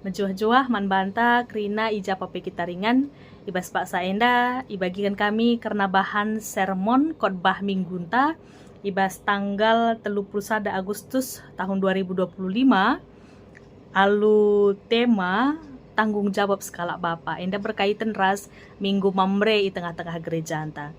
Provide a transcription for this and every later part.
Menjuah-juah man banta krina ija pape kita ringan ibas pak saenda ibagikan kami karena bahan sermon khotbah minggunta ibas tanggal 31 Agustus tahun 2025 alu tema tanggung jawab skala Bapa. Enda berkaitan ras minggu mamre di tengah-tengah gereja anta.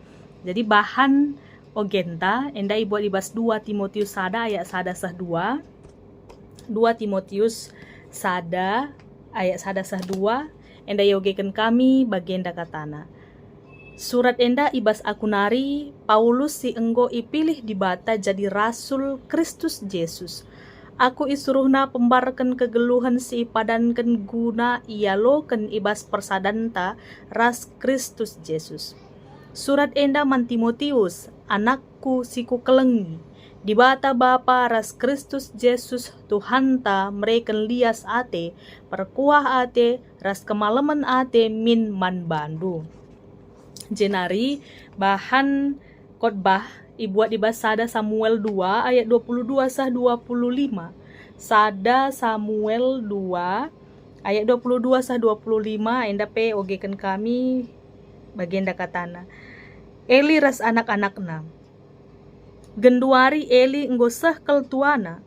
Jadi bahan ogenta enda ibuat ibas 2 Timotius sada ayat sada sah 2 Timotius sada ayat sada sah 2 enda yogekan kami bagenda katana. Surat enda ibas akunari Paulus si enggo ipilih di bata jadi rasul Kristus Yesus. Aku isuruhna pembarkan kegeluhan si padankan guna ialoken ibas persadanta ras Kristus Yesus. Surat enda man Timotius, anakku siku kelengi, di bata Bapa ras Kristus Yesus Tuhanta mereken lias ate, perkuah ate, ras kemalaman ate min man bandu. Jenari bahan khotbah ibuat di Sada Samuel 2 ayat 22 sah 25. Sada Samuel 2 ayat 22 sah 25 enda pe ogekan kami bagenda katana. Eli ras anak-anakna. Genduari Eli enggosah keltuana.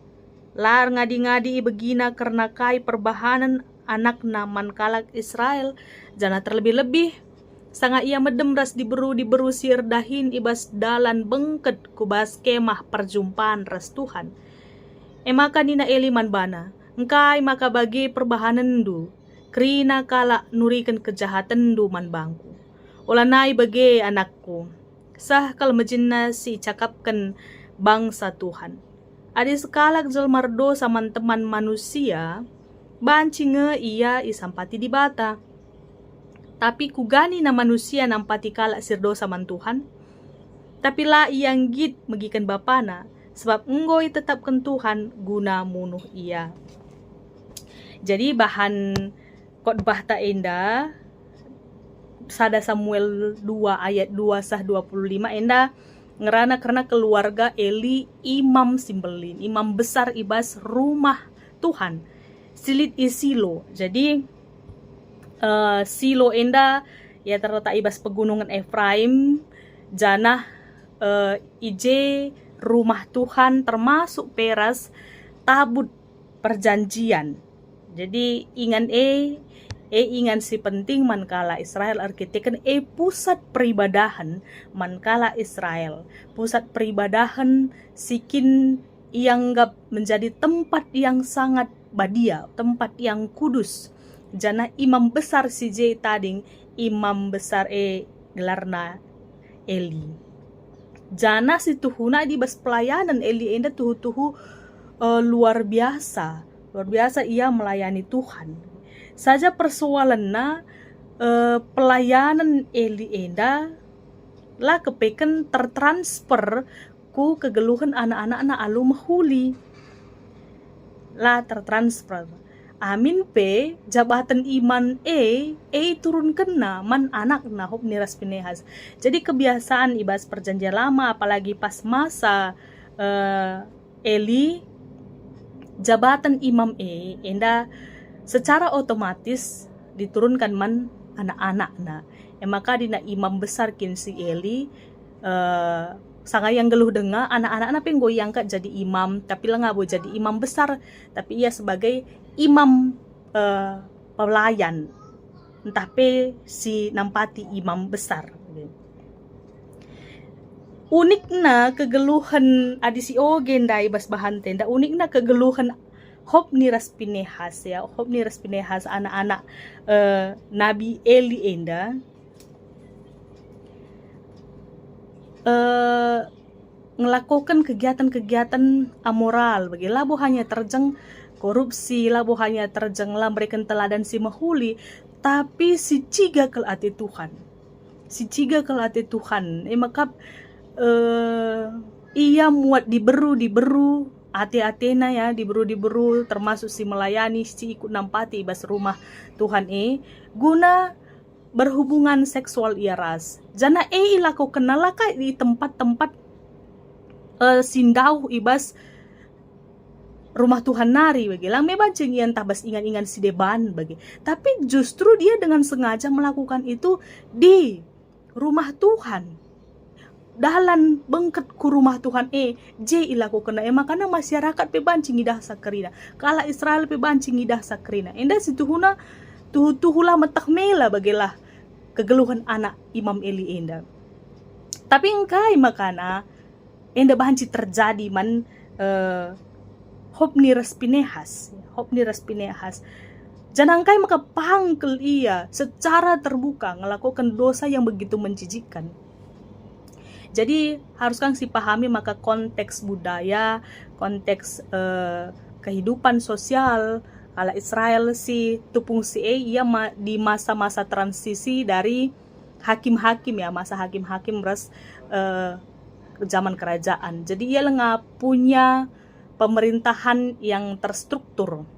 Lar ngadi-ngadi begina karena kai perbahanan anakna mankalak Israel jana terlebih-lebih sangat ia medem ras diberu sir dahin ibas dalan bengket kubas kemah perjumpaan ras Tuhan. Emaka nina Eli manbana, engkai maka bagi perbahanan du, krina kala nurikan kejahatan du man bangku. Ulanai bagi anakku, sah kal majinna si cakapkan bangsa Tuhan. Adi sekalak jelmardo sama teman manusia, bancinge ia isampati di bata. Tapi kugani na manusia nampati kala sirdo saman Tuhan. Tapi la iyang git magikan bapana, sebab enggoy tetapkan Tuhan guna munuh ia. Jadi bahan khotbah ta enda Sada Samuel 2 ayat 2 sah 25 enda ngerana karena keluarga Eli imam simbelin, imam besar ibas rumah Tuhan. Silit isilo. Jadi Silo enda ya terletak ibas pegunungan Efraim janah ije rumah Tuhan termasuk peras tabut perjanjian. Jadi ingan ingan si penting mankala Israel arkiteken pusat peribadahan mankala Israel. Pusat peribadahan sikin ianggap menjadi tempat yang sangat badia, tempat yang kudus. Jana imam besar si J tading imam besar gelarna Eli. Jana si tuhuna di bas pelayanan Eli enda tuhu luar biasa ia melayani Tuhan. Saja persoalanna pelayanan Eli enda lah kepeken tertransfer ku kegeluhan anak-anak na alu mahuli lah tertransfer. Amin pe jabatan iman turun kena man anak na hop niras pinehas. Jadi kebiasaan ibas perjanjian lama apalagi pas masa Eli jabatan imam enda secara otomatis diturunkan man anak-anak na. Maka dina imam besar kin si Eli sanga yang geluh dengar anak-anak penggo yang jadi imam tapi lah ngabo jadi imam besar tapi ia sebagai imam pelayan entah pe si nampati imam besar. Unikna kegeluhan adisi ogenda ibas bahan tenda unikna kegeluhan Hofni ras Pinehas ya Hofni ras Pinehas anak-anak Nabi Eli enda ngelakukan kegiatan-kegiatan amoral bagi labo hanya terjeng korupsi, labo hanya terjeng memberikan teladan si mahuli, tapi si ciga kel ati Tuhan. Maka ia muat diberu ate-atena ya diberu termasuk si melayani si ikut nampati ibas rumah Tuhan guna berhubungan seksual ia ras. Jana ilaku kenal di tempat-tempat sindau ibas rumah Tuhan nari bagi lang may bancing iyan tabas ingan-ingan si deban bagi, tapi justru dia dengan sengaja melakukan itu di rumah Tuhan, dalan bengket ku rumah Tuhan J ilaku kena makana masyarakat pe bancing idah sakrina, kala Israel pe bancing idah sakrina, enda situhuna tuhula metak mela bagilah kegeluhan anak Imam Eli enda. Tapi engkai makana enda banci terjadi man Hofni Pinehas janangkai maka pangkel ia secara terbuka melakukan dosa yang begitu menjijikkan. Jadi harus kang si pahami maka konteks budaya, konteks kehidupan sosial kala Israel si tupung si ia di masa-masa transisi dari hakim-hakim ya, masa hakim-hakim ras zaman kerajaan. Jadi ia nggak punya pemerintahan yang terstruktur,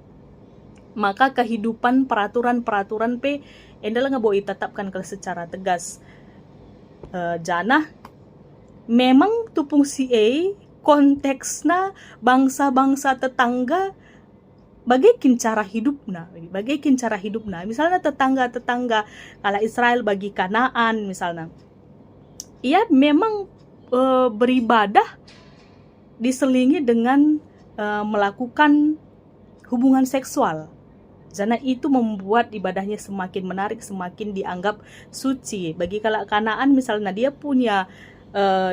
maka kehidupan peraturan-peraturan pe enda nggak boleh ditetapkan secara tegas. Jana memang tupung si konteksna bangsa-bangsa tetangga bagaikin cara hidupna, misalnya tetangga kala Israel bagi Kanaan misalnya, ia memang beribadah diselingi dengan melakukan hubungan seksual. Karena itu membuat ibadahnya semakin menarik, semakin dianggap suci. Bagi kala Kanaan misalnya dia punya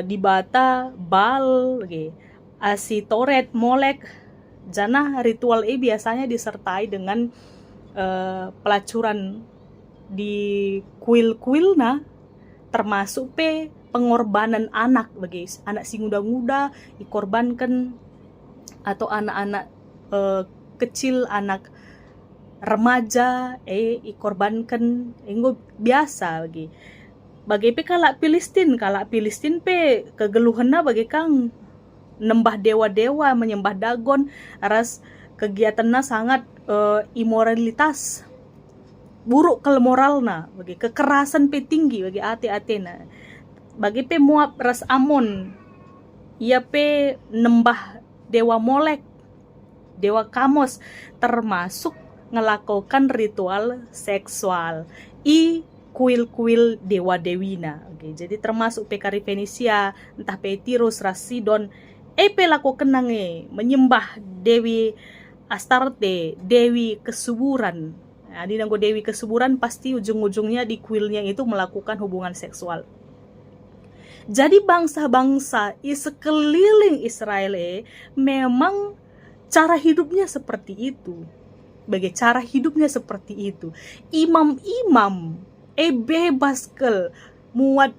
dibata Baal, Asitoret, Molek. Jana ritual biasanya disertai dengan pelacuran di kuil-kuilna, termasuk pengorbanan anak, bagi anak si muda-muda dikorbankan, atau anak-anak kecil, anak remaja dikorbankan, biasa bagi kala Filistin kegeluhanna bagi kang nembah dewa-dewa, menyembah Dagon, ras kegiatannya sangat imoralitas, buruk moralna, bagi kekerasan tinggi bagi ate-atena. Bagi Moab ras Amon, ia nembah dewa Molek, dewa Kamos, termasuk ngelakukan ritual seksual kuil-kuil dewa dewina. Jadi termasuk kari Fenisia, entah Tirus, ras Sidon, lakukan menyembah Dewi Astarte, Dewi Kesuburan. Nah, di nanggo Dewi Kesuburan pasti ujung-ujungnya di kuilnya itu melakukan hubungan seksual. Jadi bangsa-bangsa di sekeliling Israel memang cara hidupnya seperti itu. Bagi cara hidupnya seperti itu. Imam-imam bebas kel muat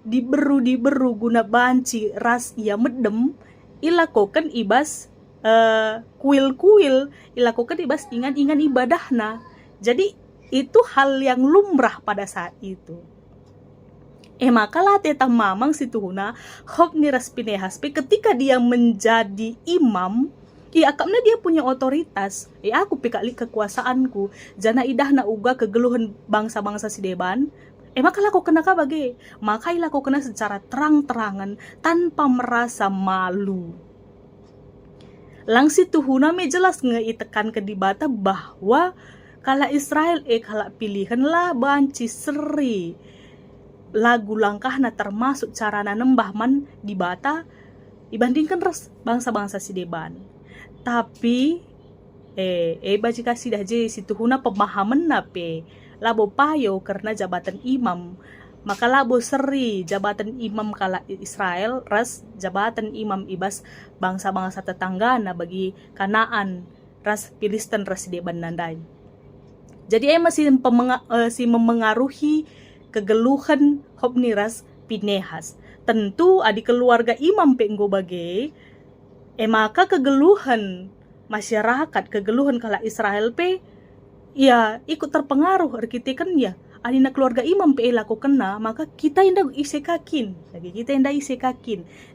diberu guna banci ras ia medem, ilakukan ibas kuil-kuil, ilakukan ibas ingan-ingan ibadahna. Jadi itu hal yang lumrah pada saat itu. Maka lah teta mamang situhuna Hofni Pinehas ketika dia menjadi imam, akapnya dia punya otoritas. Aku pikali kekuasaanku, jana idahna uga kegeluhan bangsa-bangsa si deban. Maka laku kena bagi, maka laku kena secara terang-terangan tanpa merasa malu. Langsi tuhuna me jelas ngeitekan ke dibata bahwa kala Israel kala pilihan lah banci seri lagu langkahna termasuk carana nembah man dibata dibandingkan bangsa-bangsa si deban. Tapi bajika sidah je situhuna pemahaman nape labo payo karena jabatan imam, maka labo seri jabatan imam kala Israel ras jabatan imam ibas bangsa-bangsa tetangga na bagi Kanaan ras Filistin ras deban nandai. Jadi masih memengaruhi kegeluhan Hofni Pinehas. Tentu adik keluarga imam penggo bage maka kegeluhan masyarakat, kegeluhan kala Israel ya ikut terpengaruh arkitekan ya adina keluarga imam laku kena, maka kita indah isekakin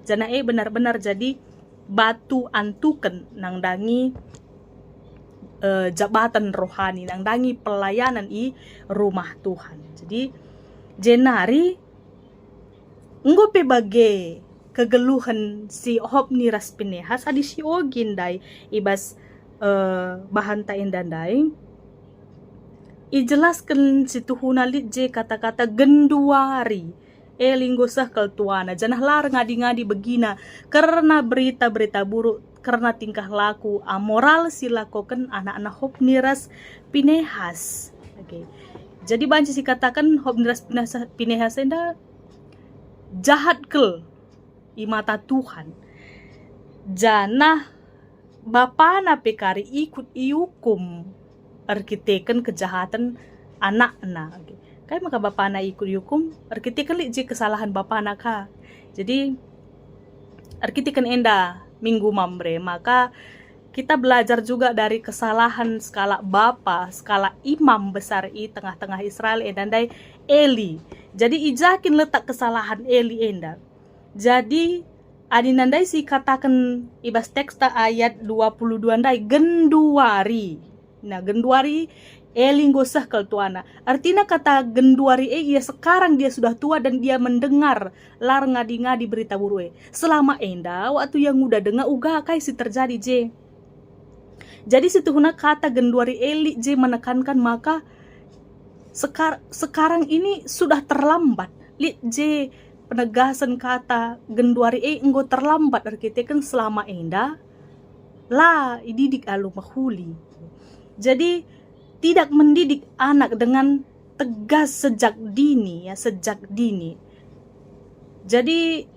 jana benar-benar jadi batu antuken nang dangi jabatan rohani, nang dangi pelayanan rumah Tuhan. Jadi jenari nggo bage kegeluhan si Hopni ras Pinehas adi si ogin dai ibas bahan tain dandai ijelaskan situ hunalit je kata-kata genduari linggosah keltuana janah lar ngadi-ngadi begina karena berita-berita buruk karena tingkah laku amoral silakokan anak-anak Hopni ras Pinehas. Oke. Jadi banci si katakan Hopni ras Pinehas enda jahat kel i mata Tuhan. Janah bapana pekari ikut iukum arkiteken kejahatan anak-anak. Kayak maka bapana ikut iukum arkiteken li je kesalahan bapana ka. Jadi arkiteken enda minggu mambre maka kita belajar juga dari kesalahan skala bapa, skala imam besar i tengah-tengah Israel endandai Eli. Jadi ijakin letak kesalahan Eli enda. Jadi adinandai si katakan ibas teksta ayat 22 andai genduari. Nah genduari Eli ngosah keltuana. Artinya kata genduari ia sekarang dia sudah tua dan dia mendengar lar ngadi-ngadi berita buruk. Selama enda waktu yang udah dengar uga kai si terjadi je. Jadi situhuna kata genduari Eli je menekankan maka sekarang ini sudah terlambat. Li je penegasan kata genduari enggo terlambat arkiteken selama enda lah didik alu mahuli. Jadi tidak mendidik anak dengan tegas sejak dini ya, sejak dini. Jadi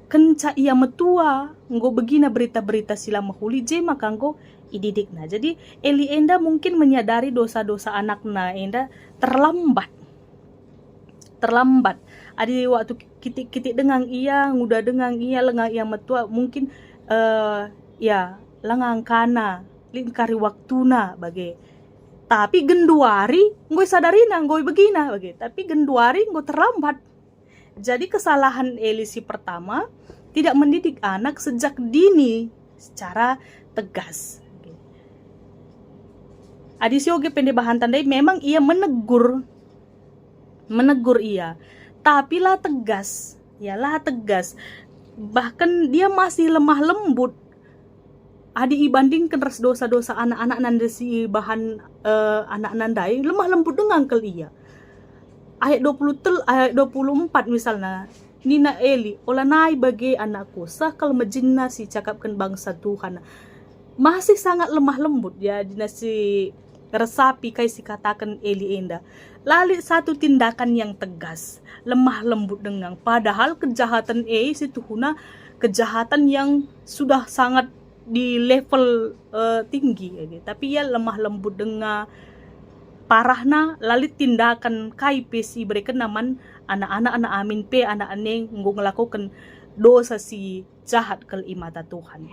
kenca ia metua enggo begina berita-berita sila mahuli je maka enggo ididik nah. Jadi Eli enda mungkin menyadari dosa-dosa anakna enda terlambat. Adi waktu kitik dengang ia nguda dengang ia lengang ia metua mungkin ya lengang kana lingkari waktuna bage. Tapi genduari ngoi sadarina ngoi begina bage. Tapi genduari ngoi terlambat. Jadi kesalahan Eli si pertama tidak mendidik anak sejak dini secara tegas. Adi sioge pendebahan tandai memang ia menegur ia, tapi lah tegas, bahkan dia masih lemah lembut. Adi ibandingkan res dosa-dosa anak-anak nanda si bahan anak nandai lemah lembut dengan kel ia. Ayat 24 misalnya, Nina Eli, olanai bagi anakku, sakal majinna si cakapkan bangsa Tuhan. Masih sangat lemah lembut ya dinasi resapi kai si katakan Eli enda. Lali satu tindakan yang tegas, lemah lembut dengan padahal kejahatan situ huna kejahatan yang sudah sangat di level tinggi ya. Tapi ya lemah lembut dengan parahna lali tindakan kai si mereka naman anak-anak amin pe anak aneng ngelakukan dosa si jahat kel imata Tuhan.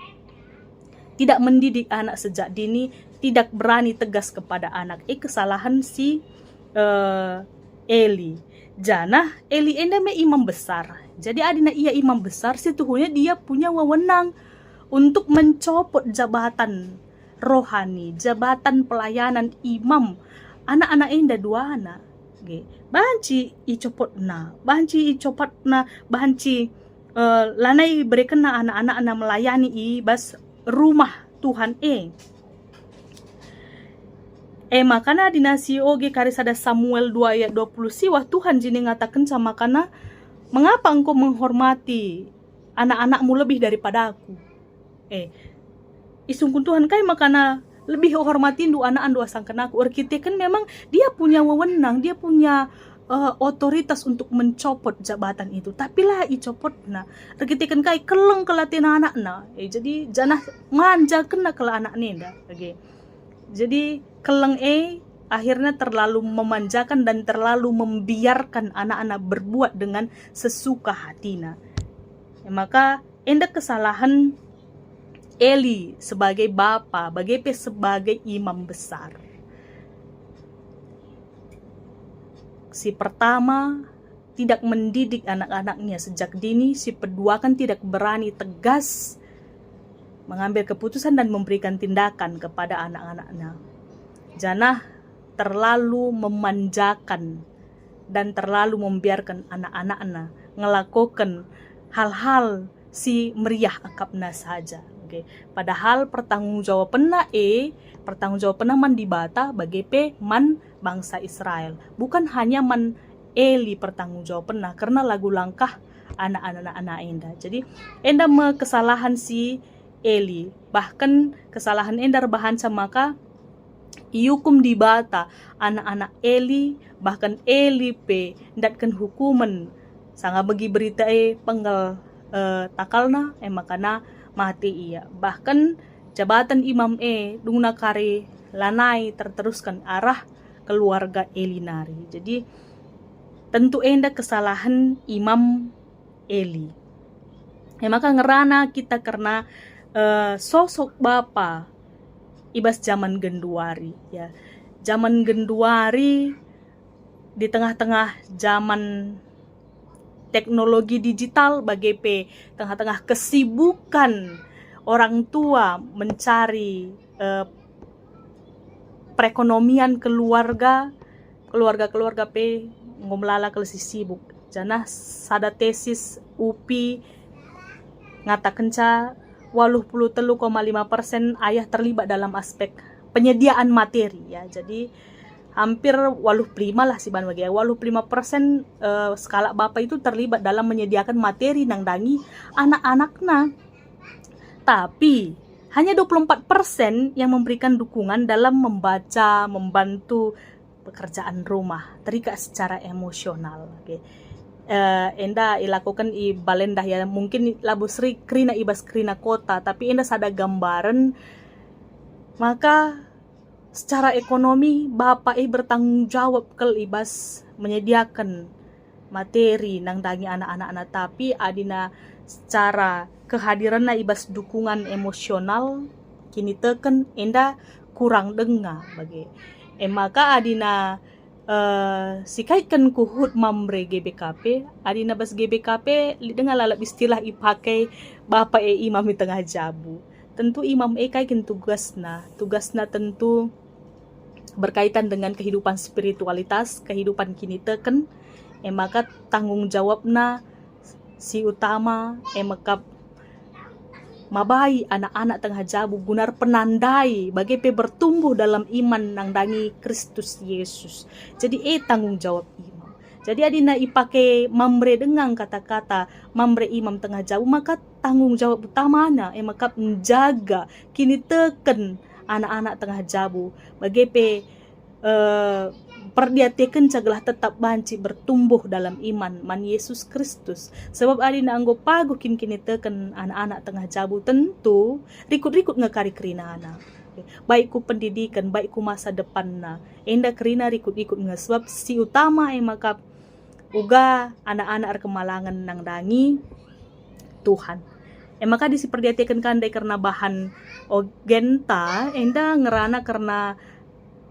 Tidak mendidik anak sejak dini, tidak berani tegas kepada anak. Kesalahan si Eli. Janah Eli enda me imam besar. Jadi adina ia imam besar, situhunya dia punya wewenang untuk mencopot jabatan rohani, jabatan pelayanan imam. Anak-anak enda dua anak. Banci icopotna, banci lanai berekena anak-anak melayani bas rumah Tuhan makana dinasi oge karisada Samuel 2 ayat 20 siwah Tuhan jini ngatakan sama kana mengapa engkau menghormati anak-anakmu lebih daripada aku isungkun Tuhan kai makana lebih hormatin dua anak dua sangkan aku arkiteken memang dia punya wewenang, dia punya otoritas untuk mencopot jabatan itu, tapi lah icopot na arkiteken kai keleng kelatin anak na jadi janah manja kena kela anak nenda jadi keleng akhirnya terlalu memanjakan dan terlalu membiarkan anak-anak berbuat dengan sesuka hatinya maka enda kesalahan Eli sebagai bapa, sebagai imam besar. Si pertama tidak mendidik anak-anaknya sejak dini, si kedua kan tidak berani tegas mengambil keputusan dan memberikan tindakan kepada anak-anaknya. Janah terlalu memanjakan dan terlalu membiarkan anak-anaknya melakukan hal-hal si meriah akapna saja. Okay. Padahal pertanggungjawaban man di bata bagi man bangsa Israel. Bukan hanya man Eli pertanggungjawaban karena lagu langkah anak-anak enda. Jadi enda kesalahan si Eli. Bahkan kesalahan enda rebahansa maka iukum di bata anak-anak Eli, bahkan Eli datkan hukuman sanga bagi berita penggal takalna makana mati ia. Bahkan jabatan imam dungna kare lanai terteruskan arah keluarga Elinari. Jadi tentu enda kesalahan imam Eli. Maka ngerana kita karena sosok bapa ibas zaman genduari ya. Zaman genduari di tengah-tengah zaman teknologi digital bagi tengah-tengah kesibukan orang tua mencari perekonomian keluarga ngomlala kelesi sibuk. Jana sada tesis UPI ngatakenca 83,5% ayah terlibat dalam aspek penyediaan materi ya. Jadi hampir 85 lah sih ban bagi 85% skala bapak itu terlibat dalam menyediakan materi nang dangi anak-anaknya. Tapi hanya 24% yang memberikan dukungan dalam membaca, membantu pekerjaan rumah, terikat secara emosional. Okay. Enda ilakukan i balendah ya, mungkin labu sri krina ibas krina kota, tapi enda sada gambaran maka secara ekonomi bapak bertanggung jawab kel ibas menyediakan materi nang dangi anak-anak, tapi adina secara kehadiran ibas dukungan emosional kini teken enda kurang dengar bagi maka adina sikaitkan kuhut mamre GBKP adina bas GBKP dengan lalap istilah ipakai bapak imam di tengah jabu. Tentu imam kaikin tugasna tentu berkaitan dengan kehidupan spiritualitas, kehidupan kini teken, maka tanggung jawabna si utama maka mabai anak-anak tengah jabu gunar penandai bagi bertumbuh dalam iman nang dangi Kristus Yesus. Jadi tanggung jawab imam. Jadi adina ipake mamre dengan kata-kata mamre imam tengah jabu, maka tanggung jawab utamana maka menjaga kini teken anak-anak tengah jabu bagi perdiatikan cagalah tetap banci bertumbuh dalam iman man Yesus Kristus. Sebab adina anggo pagu kini teken anak-anak tengah jabu tentu rikut-rikut ngekari kerina anak. Baik ku pendidikan, baik ku masa depan na. Enda kerina rikut-rikut nge sebab si utama maka uga anak-anak kemalangan nang dangi Tuhan. Maka disi perdiatikan kandai karena bahan ogenta enda ngerana karena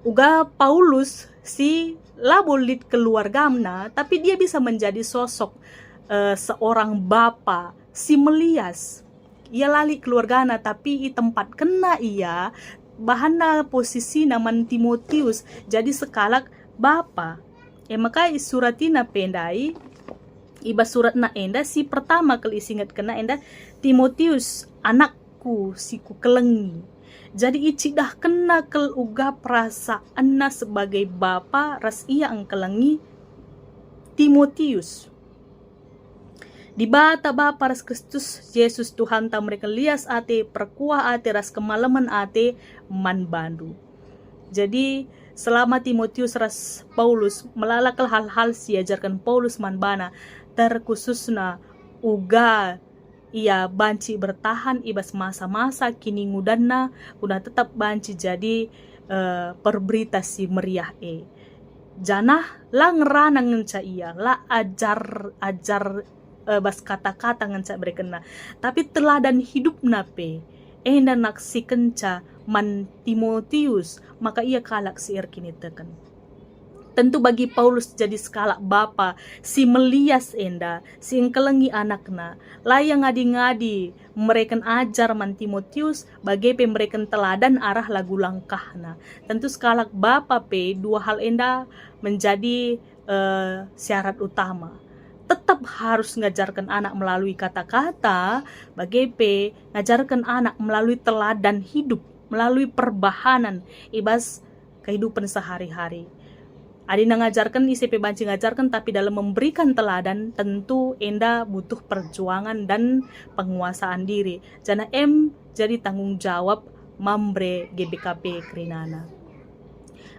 uga Paulus si labulit keluargamna, tapi dia bisa menjadi sosok seorang bapa si Melias. Ia lali keluargana tapi tempat kena ia bahana posisi naman Timotius jadi sekalak bapa. Maka suratina pendai iba surat na enda si pertama kali singat kena enda Timotius anakku si ku kelengi. Jadi icidah kena kel uga perasaan na sebagai bapa ras ia ang kelengi Timotius. Di bata bapa ras Kristus Yesus Tuhan ta mereka lias ate perkuah ate ras kemalaman ate man bandu. Jadi selama Timotius ras Paulus melalakal hal-hal siajarkan Paulus man bana terkhususna uga ia banci bertahan ibas masa-masa kini ngudanna udah tetap banci jadi perberita si meriah janah la ngerana ngenca ia la ajar bas kata-kata ngenca berekena tapi teladan hidup nape enda naksi kenca man Timotius maka ia kalak siir kini teken. Tentu bagi Paulus jadi skala bapa si Melias enda si engkelengi anakna layang ngadi-ngadi mereka ajar man Timotius bagi mereka teladan arah lagu langkahna. Tentu skala bapa dua hal enda menjadi syarat utama. tetap harus ngajarkan anak melalui kata-kata, bagepe ngajarkan anak melalui teladan hidup, melalui perbahanan, ibas kehidupan sehari-hari. Adina ngajarkan, ICP banci ngajarkan, tapi dalam memberikan teladan tentu enda butuh perjuangan dan penguasaan diri. Jana jadi tanggung jawab mambre GBKP Krinana.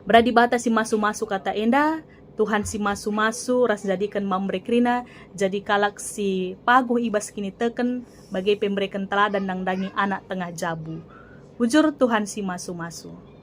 Beradi bata si masu-masu kata enda, Tuhan si masu-masu ras jadikan mambre Krina, jadi kalak si paguh ibas kini teken bagi pemberikan teladan nang dangi anak tengah jabu. Bujur Tuhan si masu-masu.